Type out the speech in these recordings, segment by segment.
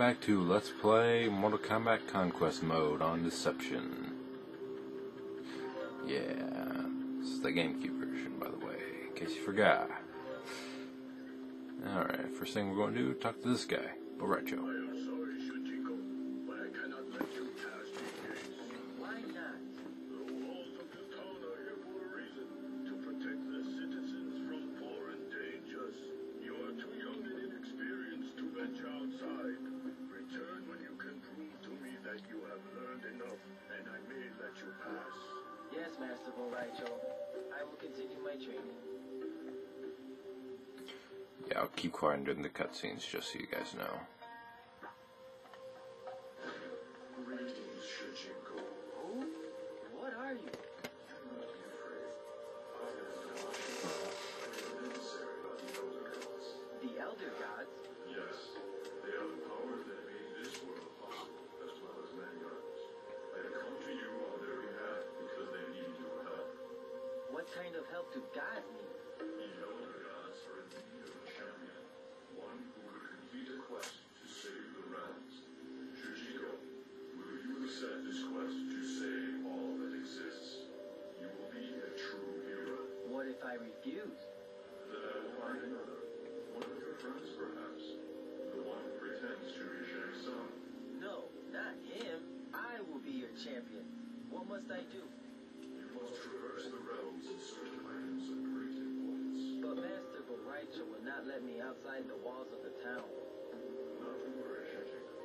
back to Let's Play Mortal Kombat Conquest mode on Deception. Yeah, this is the Gamecube version, by the way, in case you forgot. Alright, first thing we're going to do, talk to this guy, Borracho. Yes, Master Borracho. I will continue my training. Yeah, I'll keep quiet during the cutscenes, just so you guys know. Greetings, Shujinko. Who? What are you? The Elder Gods? Yes, they are the power that made this world possible, as well as many others. They have come to you on their behalf because they need your help. What kind of help do gods need? The Elder Gods are in need of a champion, one who could complete a quest to save the realms. Shujinko, will you accept this quest to save all that exists? You will be a true hero. What if I refuse? Then I will find another. One of your friends, perhaps. The one who pretends to be Shang's son. No, not him. I will be your champion. What must I do? You must traverse the realms in search of items of great importance. But Master Borracho will not let me outside the walls of the town. Not to worry, Shujinko.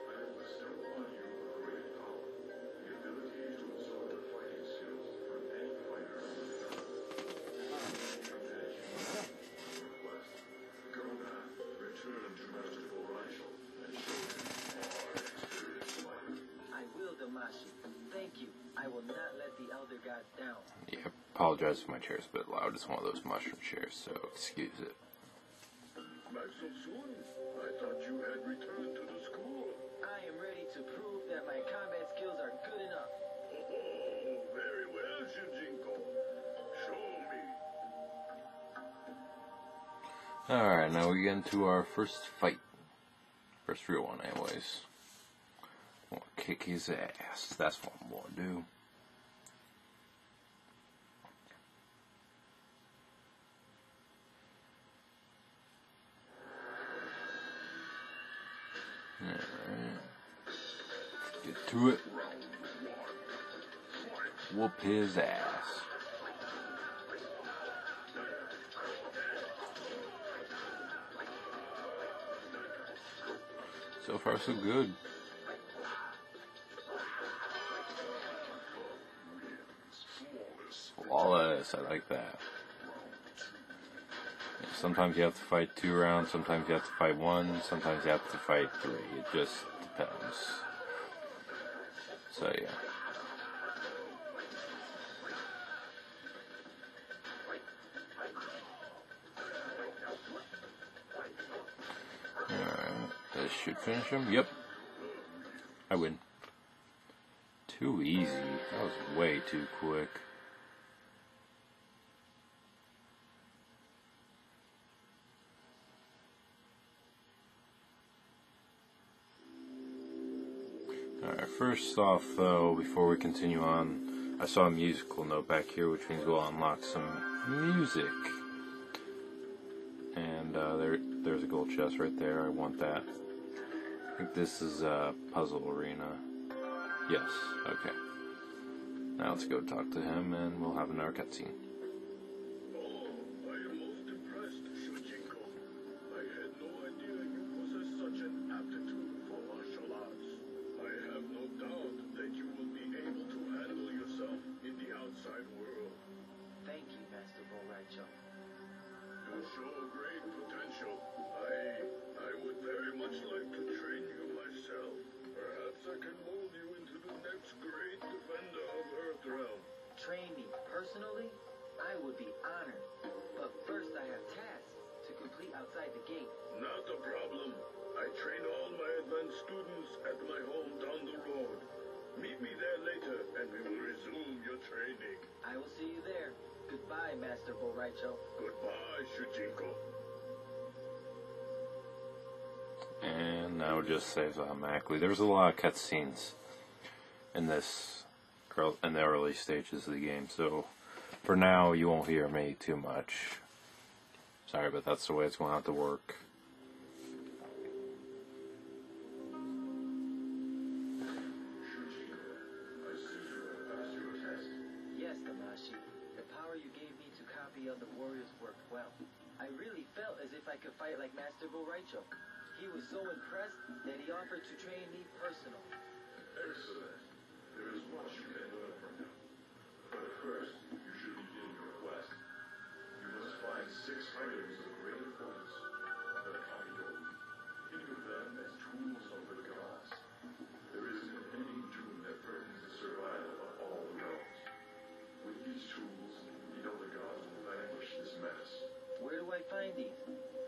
I will bestow upon you a great power. The ability to absorb the fighting skills from any fighter in the town. Conquest. Go now. Return to Master Borracho and show him our experienced fighter. I will, Damashi. Thank you. I will not let the Elder Gods down. Yeah, apologize if my chair's a bit loud. It's one of those mushroom chairs, so excuse it. Back so soon? I thought you had returned to the school. I am ready to prove that my combat skills are good enough. Oh, very well, Shujinko. Show me. Alright, now we get into our first fight. First real one, anyways. I want to kick his ass. That's what I'm going to do. Alright. Get to it. Whoop his ass. So far, so good. Flawless, I like that. Sometimes you have to fight 2 rounds, sometimes you have to fight 1, sometimes you have to fight 3. It just depends. So yeah. Alright, this should finish him. Yep. I win. Too easy. That was way too quick. Alright, first off though, before we continue on, I saw a musical note back here, which means we'll unlock some music. And there's a gold chest right there, I want that. I think this is a puzzle arena. Yes, okay. Now let's go talk to him and we'll have another cutscene. Oh, I am most impressed, Shujinko. I had no idea you possess such an aptitude for martial arts. I have no doubt that you will be able to handle yourself in the outside world. Thank you, Master Borracho. You show great potential. I would very much like to train you myself. Perhaps I can mold you into the next great defender of Earthrealm. Train me personally? I would be honored. But first I have tasks to complete outside the gate. Not a problem. I train all my advanced students at my home down the road. Meet me there later and we will resume your training. I will see you there. Goodbye, Master Borracho. Goodbye, Shujinko. And now it just saves automatically. There's a lot of cutscenes in in the early stages of the game, so for now you won't hear me too much. Sorry, but that's the way it's going to have to work. Yes, Damashi. The power you gave me to copy on the warriors worked well. I really felt as if I could fight like Master Boraicho. He was so impressed that he offered to train me personally. Excellent. There is much you can learn from him. But first, you should begin your quest. You must find 6 items of great importance. The Kamido. Think of them as tools of the gods. There is an impending doom that threatens the survival of all the realms. With these tools, the elder gods will vanquish this menace. Where do I find these?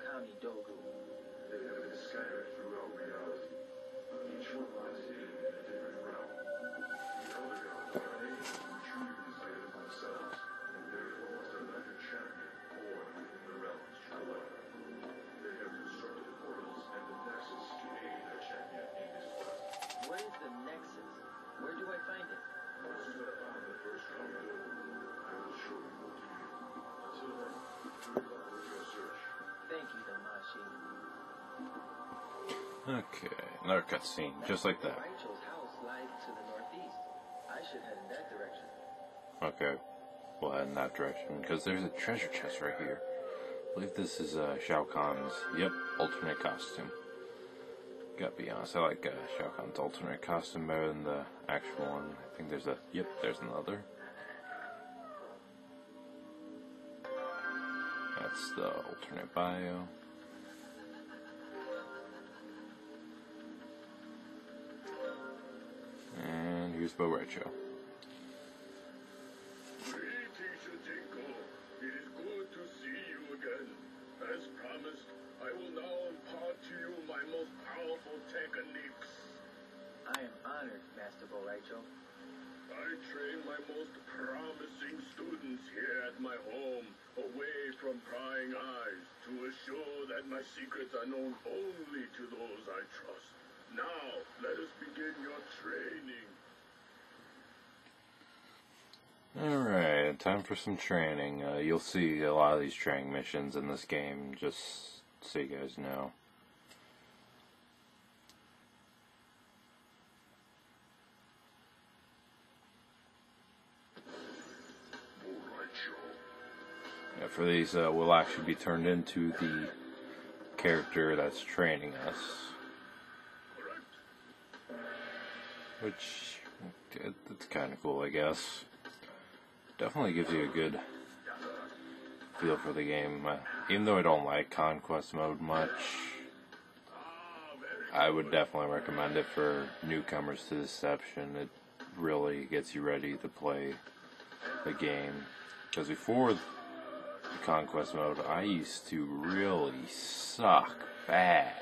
Kami Dogu. They have been scattered throughout reality. Each one lies hidden in a different realm. The elder gods are unable to retrieve these items themselves, and therefore must elect a champion born within the realms to elect them. They have constructed portals and the nexus to aid their champion in his quest. What is the Nexus? Where do I find it? Once you have found the first Kamido, I will show you what to do. Until then, good luck with your search. Thank you, Damashi. Okay, another cutscene, just like that. Boraicho's house lies to the northeast. I should head in that direction. Okay, we'll head in that direction, because there's a treasure chest right here. I believe this is Shao Kahn's, alternate costume. Gotta be honest, I like Shao Kahn's alternate costume better than the actual one. I think there's there's another. That's the alternate bio. And here's Boraicho. Greetings, Shinko. It is good to see you again. As promised, I will now impart to you my most powerful techniques. I am honored, Master Boraicho. I train my most promising students here at my home, away from prying eyes, to assure that my secrets are known only to those I trust. Now, let us begin your training. Alright, time for some training. You'll see a lot of these training missions in this game, just so you guys know. Yeah, for these, we'll actually be turned into the character that's training us. Which, it's kind of cool, I guess. Definitely gives you a good feel for the game. Even though I don't like Conquest mode much, I would definitely recommend it for newcomers to Deception. It really gets you ready to play the game. Because before the Conquest mode, I used to really suck bad.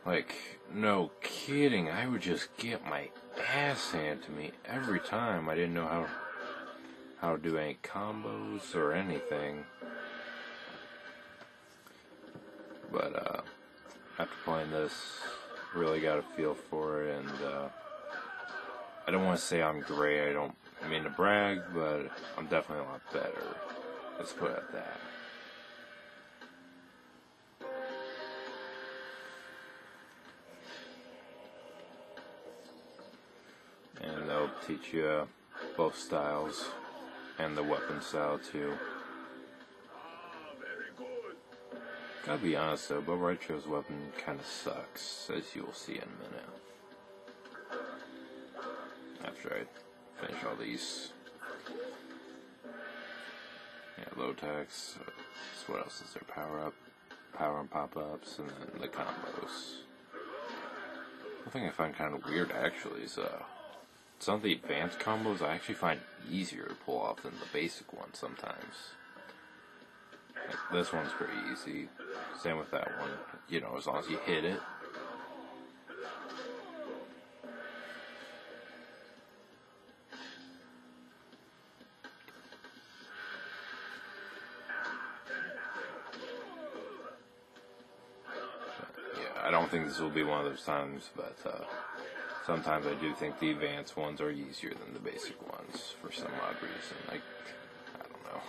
Like, no kidding, I would just get my ass handed to me every time. I didn't know how to do any combos or anything. But, after playing this, really got a feel for it, and, I don't want to say I'm great, I don't mean to brag, but I'm definitely a lot better. Let's put it at that. And they'll teach you both styles and the weapon style too. Very good. Gotta be honest though, Boraicho's weapon kinda sucks, as you'll see in a minute. After I finish all these. Yeah, low attacks. So what else is there? Power and pop-ups, and then the combos. One thing I find kind of weird actually is some of the advanced combos I actually find easier to pull off than the basic ones sometimes. Like this one's pretty easy. Same with that one. You know, as long as you hit it. But, yeah. think this will be one of those times, but sometimes I do think the advanced ones are easier than the basic ones for some odd reason. I don't know.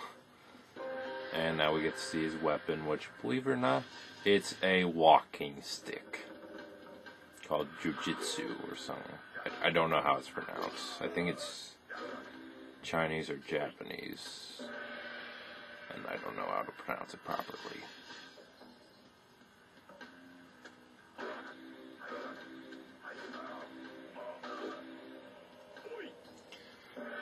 And now we get to see his weapon, which, believe it or not, it's a walking stick called jujitsu or something. I don't know how it's pronounced. I think it's Chinese or Japanese, and I don't know how to pronounce it properly.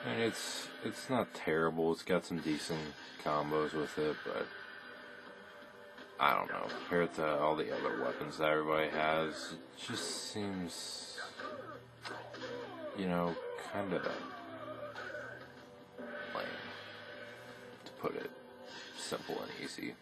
And it's not terrible. It's got some decent combos with it, but I don't know. Compared to all the other weapons that everybody has, it just seems, you know, kind of lame, to put it simple and easy.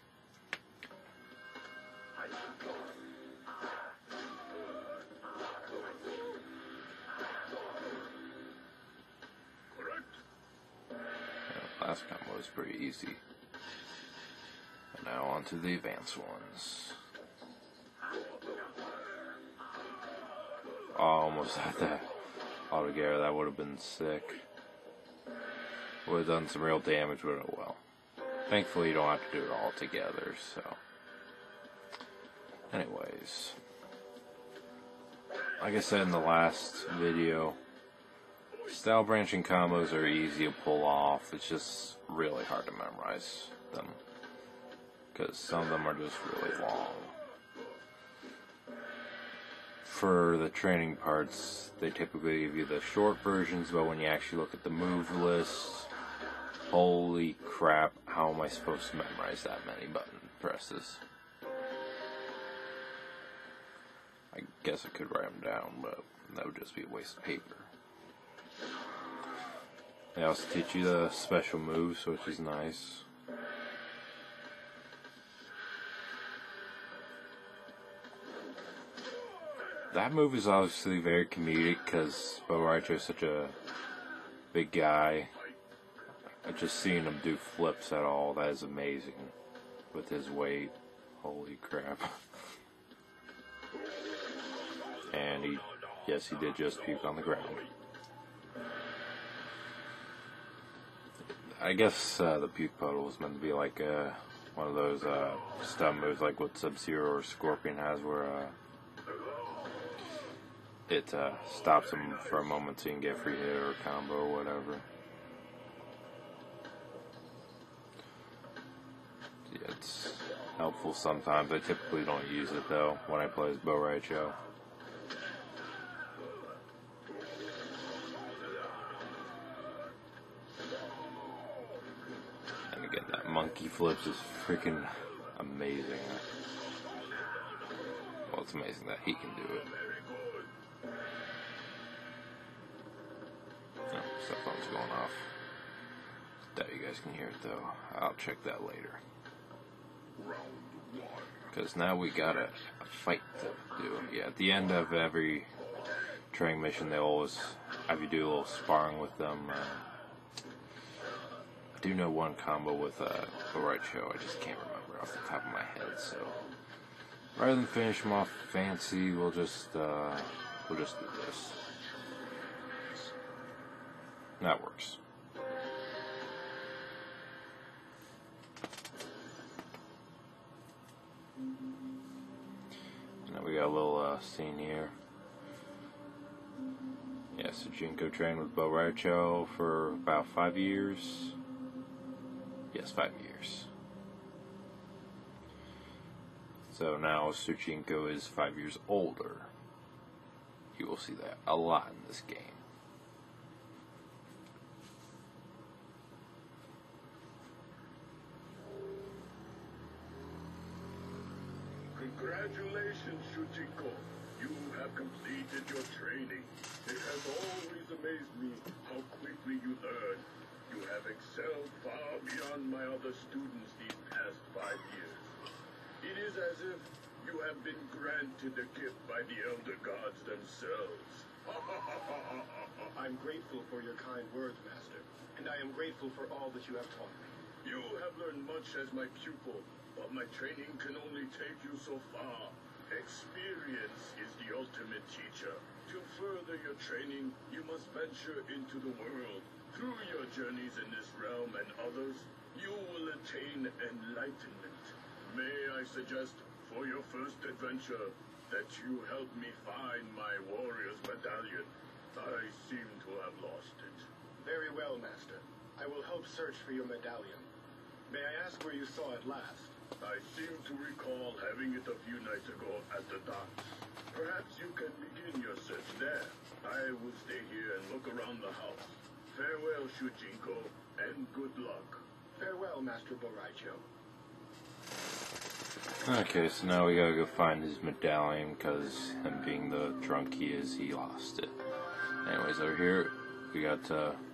Last combo was pretty easy. And now on to the advanced ones. Oh, almost had that all together. That would have been sick. Would have done some real damage, but oh well. Thankfully, you don't have to do it all together, so. Anyways. Like I said in the last video, style branching combos are easy to pull off. It's just really hard to memorize them, because some of them are just really long. For the training parts, they typically give you the short versions, but when you actually look at the move list, holy crap, how am I supposed to memorize that many button presses? I guess I could write them down, but that would just be a waste of paper. They also teach you the special moves, which is nice. That move is obviously very comedic because Boraicho is such a big guy. Just seeing him do flips at all, that is amazing. With his weight. Holy crap. And he did just puke on the ground. I guess the puke puddle was meant to be like one of those stun moves, like what Sub-Zero or Scorpion has, where it stops him for a moment so you can get a free hit or a combo or whatever. Yeah, it's helpful sometimes. I typically don't use it though when I play as Boraicho. And again, that monkey flips is freaking amazing. Well, it's amazing that he can do it. Oh, cell phone's going off. Doubt you guys can hear it though. I'll check that later. Because now we got a fight to do. Yeah, at the end of every training mission, they always have you do a little sparring with them. I do know one combo with Boraicho. I just can't remember off the top of my head. So rather than finish them off fancy, we'll just do this. That works. Now we got a little scene here. Yeah, so Jinko trained with Boraicho for about 5 years. Yes, 5 years. So now Suchinko is 5 years older. You will see that a lot in this game. Congratulations, Shuchiko. You have completed your training. It has always amazed me how quickly you learn. You have excelled far beyond my other students these past 5 years. It is as if you have been granted a gift by the Elder Gods themselves. I'm grateful for your kind words, Master, and I am grateful for all that you have taught me. You have learned much as my pupil, but my training can only take you so far. Experience is the ultimate teacher. To further your training, you must venture into the world. Through your journeys in this realm and others, you will attain enlightenment. May I suggest, for your first adventure, that you help me find my warrior's medallion. I seem to have lost it. Very well, Master. I will help search for your medallion. May I ask where you saw it last? I seem to recall having it a few nights ago at the docks. Perhaps you can begin your search there. I will stay here and look around the house. Farewell, Shujinko, and good luck. Farewell, Master Boraicho. Okay, so now we gotta go find his medallion, because him being the drunk he is, he lost it. Anyways, over here, we got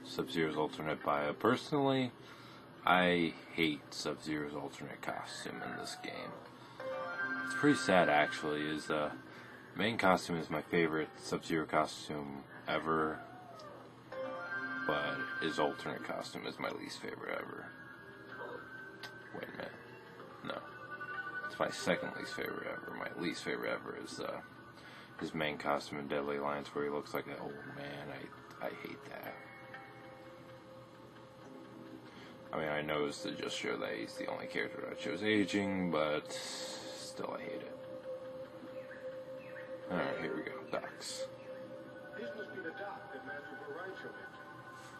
Sub-Zero's alternate bio. Personally, I hate Sub-Zero's alternate costume in this game. It's pretty sad, actually. His main costume is my favorite Sub-Zero costume ever, but his alternate costume is my least favorite ever. Wait a minute. No. It's my second least favorite ever. My least favorite ever is his main costume in Deadly Alliance, where he looks like an old man. I hate that. I mean, I know it's to just show that he's the only character that shows aging, but still I hate it. Alright, here we go. Docks. This must be the dock that Master Boraicho entered.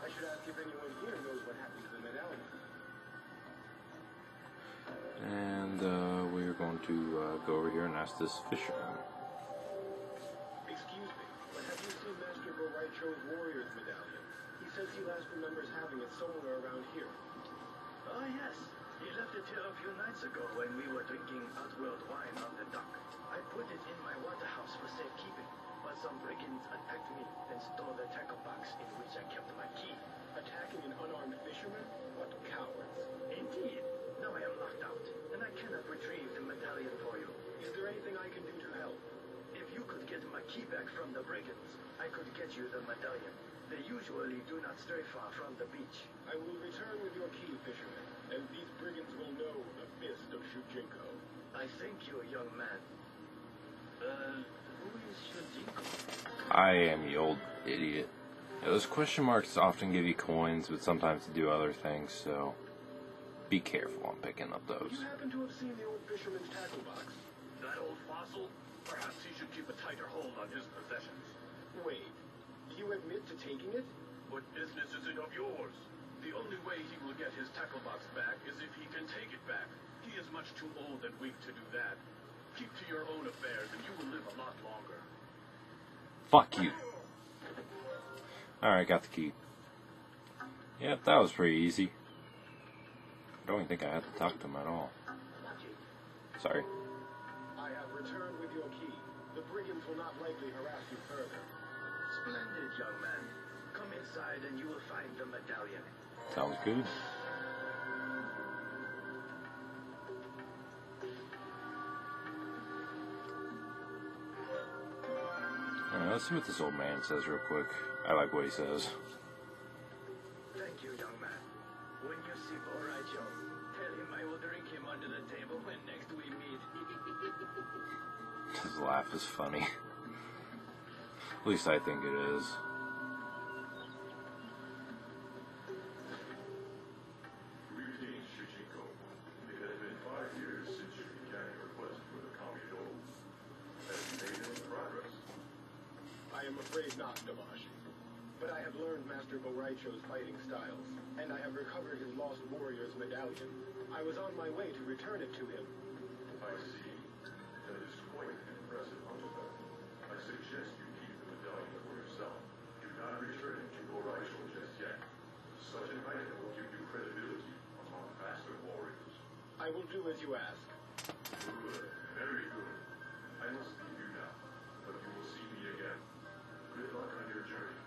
I should ask if anyone here knows what happened to the medallion. And we're going to go over here and ask this fisherman. Excuse me, but have you seen Master Boraicho's warrior's medallion? He says he last remembers having it somewhere around here. Oh, yes. He left it here a few nights ago when we were drinking Outworld wine on the dock. I put it in my waterhouse for safekeeping, but some brigands attacked me and stole the tackle box in which I kept my key. Attacking an unarmed fisherman? What cowards. Indeed. Now I am locked out, and I cannot retrieve the medallion for you. Is there anything I can do to help? If you could get my key back from the brigands, I could get you the medallion. They usually do not stray far from the beach. I will return with your key, fisherman, and these brigands will know the fist of Shujinko. I thank you, young man. Who is Shujinko? I am the old idiot. Those question marks often give you coins, but sometimes they do other things, so be careful on picking up those. You happen to have seen the old fisherman's tackle box? That old fossil? Perhaps he should keep a tighter hold on his possessions. Wait, you admit to taking it? What business is it of yours? The only way he will get his tackle box back is if he can take it back. He is much too old and weak to do that. Keep to your own affairs and you will live a lot longer. Fuck you. Alright, got the key. Yep, that was pretty easy. I don't even think I had to talk to him at all. Sorry. I have returned with your key. The brigands will not likely harass you further. Splendid, young man. Come inside and you will find the medallion. Sounds good. Alright, let's see what this old man says real quick. I like what he says. Thank you, young man. When you see Boraicho, tell him I will drink him under the table when next we meet. His laugh is funny. At least I think it is. Greetings, Shujinko. It has been 5 years since you began your quest for the Kami Gold. Have you made any progress? I am afraid not, Damashi. But I have learned Master Boraicho's fighting styles, and I have recovered his lost warrior's medallion. I was on my way to return it to him. I see. That is quite an impressive hunchback. I suggest you keep the medallion for yourself. Do not return it to Boraicho just yet. Such an item will give you credibility among master warriors. I will do as you ask. Good. Very good. I must leave you now, but you will see me again. Good luck on your journey.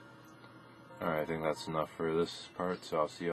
Alright, I think that's enough for this part, so I'll see you